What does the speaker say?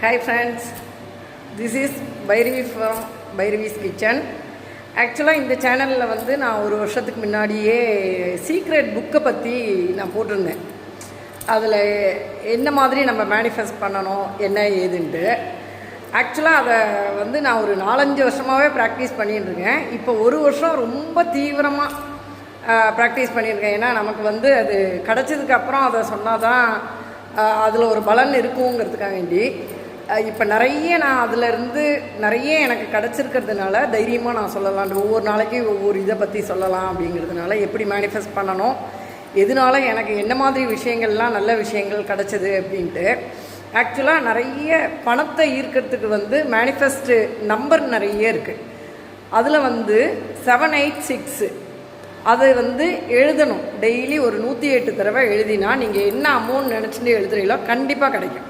Hi friends, this is Bhairavi from Bhairavi's Kitchen. ஆக்சுவலாக இந்த சேனலில் வந்து நான் ஒரு வருஷத்துக்கு முன்னாடியே சீக்ரெட் புக்கை பற்றி நான் போட்டிருந்தேன். அதில் என்ன மாதிரி நம்ம மேனிஃபெஸ்ட் பண்ணணும் என்ன ஏதுன்ட்டு. ஆக்சுவலாக அதை வந்து நான் ஒரு 4-5 வருஷமாகவே ப்ராக்டிஸ் பண்ணிட்டுருக்கேன். இப்போ ஒரு வருஷம் ரொம்ப தீவிரமாக ப்ராக்டிஸ் பண்ணியிருக்கேன். ஏன்னா நமக்கு வந்து அது கிடச்சதுக்கப்புறம் அதை சொன்னால் தான் அதில் ஒரு பலன் இருக்குங்கிறதுக்காக வேண்டி இப்போ நான் அதிலேருந்து நிறைய எனக்கு கிடச்சிருக்கிறதுனால தைரியமாக நான் சொல்லலாம். ஒவ்வொரு நாளைக்கு ஒவ்வொரு இதை பற்றி சொல்லலாம் அப்படிங்கிறதுனால எப்படி மேனிஃபெஸ்ட் பண்ணணும், எதனால எனக்கு என்ன மாதிரி விஷயங்கள்லாம் நல்ல விஷயங்கள் கிடச்சிது அப்படின்ட்டு. ஆக்சுவலாக நிறைய பணத்தை ஈர்க்கிறதுக்கு வந்து மேனிஃபெஸ்ட்டு நம்பர் நிறைய இருக்குது. அதில் வந்து 786 அதை வந்து எழுதணும். டெய்லி ஒரு 108 தடவை எழுதினா நீங்கள் என்ன அமௌண்ட் நினச்சிட்டு எழுதுறீங்களோ கண்டிப்பாக கிடைக்கும்.